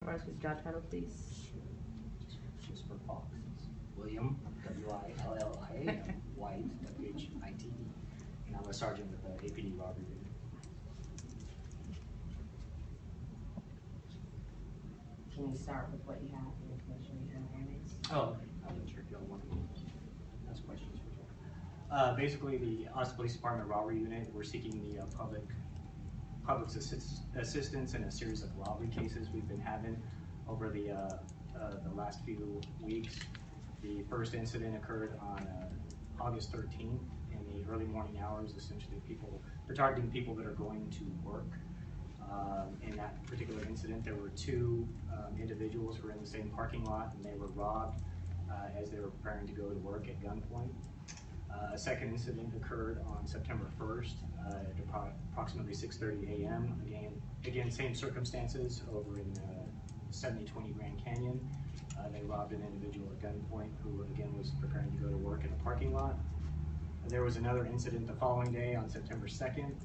identify us with job title, please? Just for Fox. It's William, W-I-L-L-I-A-M, White, W-H-I-T-E. And I'm a sergeant with the APD Robbery Unit. Can you start with what you have and information you have on this? Oh, I'm not sure if y'all want to ask questions for sure. Basically, the Austin Police Department Robbery Unit, we're seeking the public's assistance in a series of robbery cases we've been having over the last few weeks. The first incident occurred on August 13th in the early morning hours. Essentially, they're targeting people that are going to work. In that particular incident, there were two individuals who were in the same parking lot, and they were robbed as they were preparing to go to work at gunpoint. A second incident occurred on September 1st at approximately 6:30 a.m. Again, same circumstances over in 7020 Grand Canyon. They robbed an individual at gunpoint who, again, was preparing to go to work in a parking lot. There was another incident the following day on September 2nd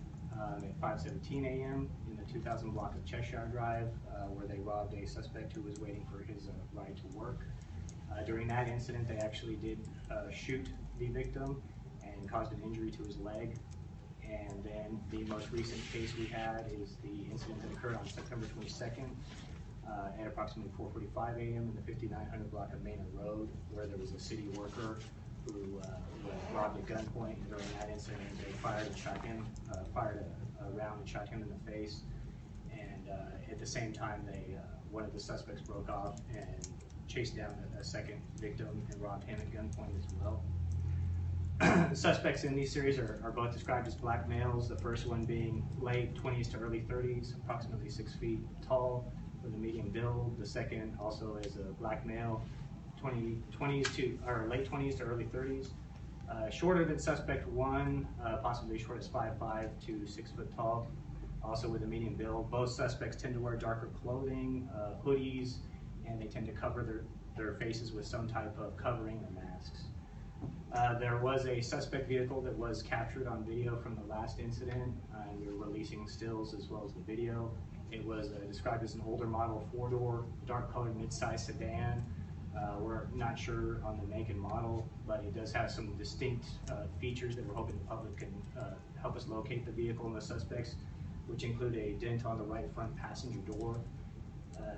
at 5:17 a.m. in the 2000 block of Cheshire Drive, where they robbed a suspect who was waiting for his ride to work. During that incident, they actually did shoot the victim and caused an injury to his leg. And then the most recent case we had is the incident that occurred on September 22nd at approximately 4:45 a.m. in the 5900 block of Maynard Road, where there was a city worker who was robbed at gunpoint. And during that incident, they fired a round and shot him in the face. And at the same time, one of the suspects broke off and chased down a second victim and robbed him at gunpoint as well. The suspects in these series are both described as black males, the first one being late 20s to early 30s, approximately 6 feet tall with a medium build. The second also is a black male, late 20s to early 30s. Shorter than suspect one, possibly short as 5'5" to 6 foot tall, also with a medium build. Both suspects tend to wear darker clothing, hoodies, and they tend to cover their faces with some type of covering or masks. There was a suspect vehicle that was captured on video from the last incident, and we were releasing stills as well as the video. It was described as an older model 4-door, dark-colored mid-size sedan. We're not sure on the make and model, but it does have some distinct features that we're hoping the public can help us locate the vehicle and the suspects, which include a dent on the right front passenger door,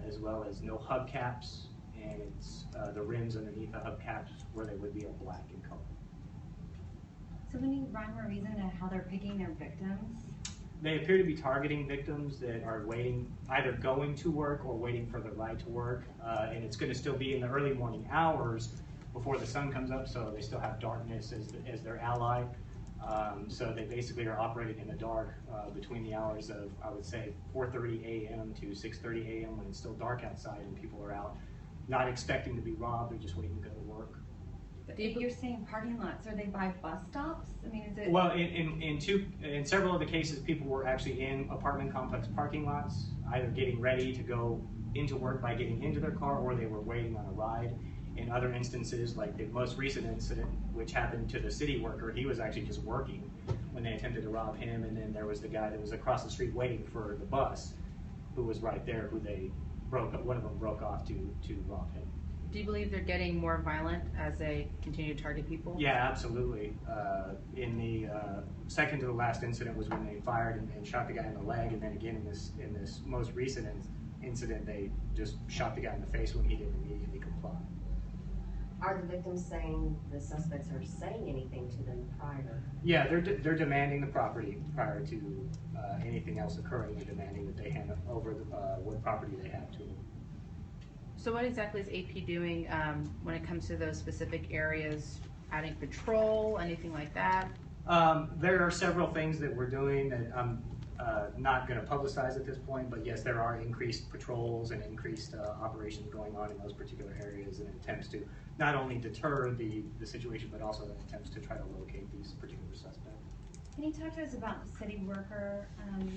as well as no hubcaps, and it's the rims underneath the hubcaps where they would be black in color. So any rhyme or reason to how they're picking their victims? They appear to be targeting victims that are waiting, either going to work or waiting for the ride to work, and it's going to still be in the early morning hours before the sun comes up, so they still have darkness as their ally. So they basically are operating in the dark between the hours of, I would say, 4:30 a.m. to 6:30 a.m. when it's still dark outside and people are out not expecting to be robbed, they're just waiting to go to work. But you're saying parking lots, are they by bus stops? I mean, is it? Well, in several of the cases, people were actually in apartment complex parking lots, either getting ready to go into work by getting into their car, or they were waiting on a ride. In other instances, like the most recent incident, which happened to the city worker, he was actually just working when they attempted to rob him, and then there was the guy that was across the street waiting for the bus, who was right there, who one of them broke off to rob him. Do you believe they're getting more violent as they continue to target people? Yeah, absolutely. In the second to the last incident was when they fired and shot the guy in the leg, and then again in this most recent incident, they just shot the guy in the face when he didn't immediately comply. Are the victims saying the suspects are saying anything to them prior? Yeah, they're demanding the property prior to anything else occurring. They're demanding that they hand over what property they have to them. So what exactly is AP doing when it comes to those specific areas? Adding patrol, anything like that? There are several things that we're doing that I'm not going to publicize at this point, but yes, there are increased patrols and increased operations going on in those particular areas and attempts to not only deter the situation, but also attempts to try to locate these particular suspects. Can you talk to us about the city worker? I don't know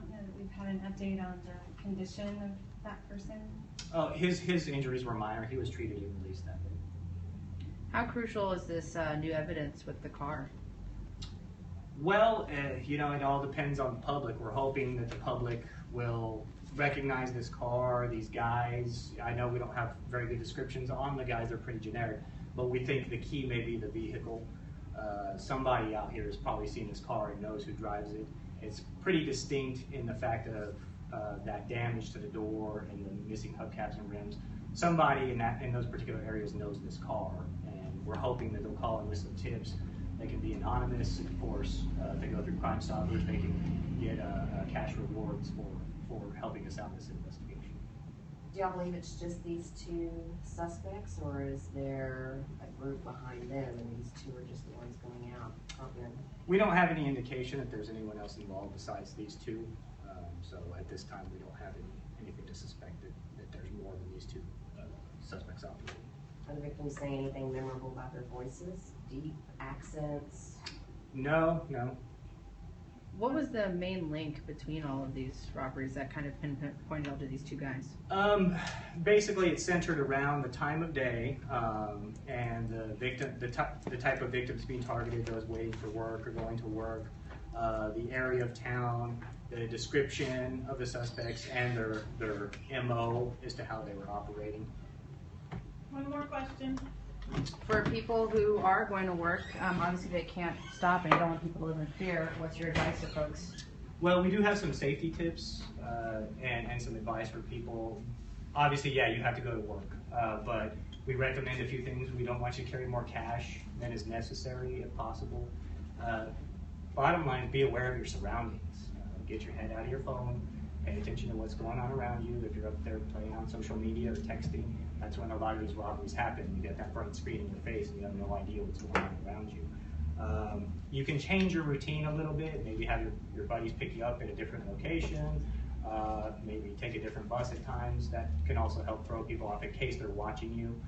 that we've had an update on the condition of that person. Oh, his injuries were minor. He was treated and released that day. How crucial is this new evidence with the car? Well, it all depends on the public. We're hoping that the public will recognize this car, these guys. I know we don't have very good descriptions on the guys, they're pretty generic, but we think the key may be the vehicle. Somebody out here has probably seen this car and knows who drives it. It's pretty distinct in the fact of that damage to the door and the missing hubcaps and rims. Somebody in those particular areas knows this car, and we're hoping that they'll call in with some tips. They can be anonymous, of course. If they go through Crime Stoppers, they can get cash rewards for helping us out in this investigation. Do y'all believe it's just these two suspects, or is there a group behind them and these two are just the ones going out? We don't have any indication that there's anyone else involved besides these two. So at this time, we don't have anything to suspect that there's more than these two suspects out there. Are the victims saying anything memorable about their voices? Deep accents? No. What was the main link between all of these robberies that kind of pointed out to these two guys? Basically, it's centered around the time of day and the victim, the type of victims being targeted, those waiting for work or going to work, the area of town, the description of the suspects, and their MO as to how they were operating. One more question. For people who are going to work, obviously they can't stop and you don't want people to live in fear. What's your advice to folks? Well, we do have some safety tips and some advice for people. Obviously, yeah, you have to go to work, but we recommend a few things. We don't want you to carry more cash than is necessary if possible. Bottom line, be aware of your surroundings. Get your head out of your phone. Pay attention to what's going on around you. If you're up there playing on social media or texting, that's when a lot of these robberies happen. You get that bright screen in your face and you have no idea what's going on around you. You can change your routine a little bit. Maybe have your buddies pick you up at a different location. Maybe take a different bus at times. That can also help throw people off in case they're watching you.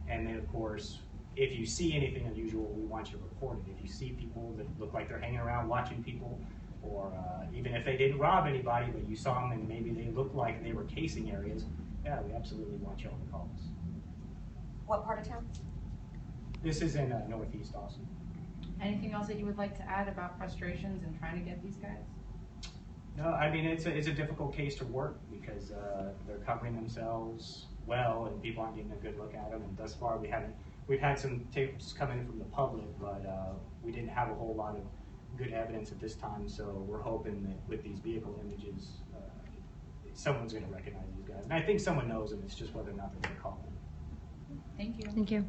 And then, of course, if you see anything unusual, we want you to report it. If you see people that look like they're hanging around watching people, or even if they didn't rob anybody, but you saw them and maybe they looked like they were casing areas, yeah, we absolutely want you all to call us. What part of town? This is in Northeast Austin. Anything else that you would like to add about frustrations and trying to get these guys? No, I mean, it's a difficult case to work because they're covering themselves well and people aren't getting a good look at them. And thus far, we've had some tips come in from the public, but we didn't have a whole lot of good evidence at this time. So we're hoping that with these vehicle images, someone's going to recognize these guys. And I think someone knows them. It's just whether or not they're going to call them. Thank you. Thank you.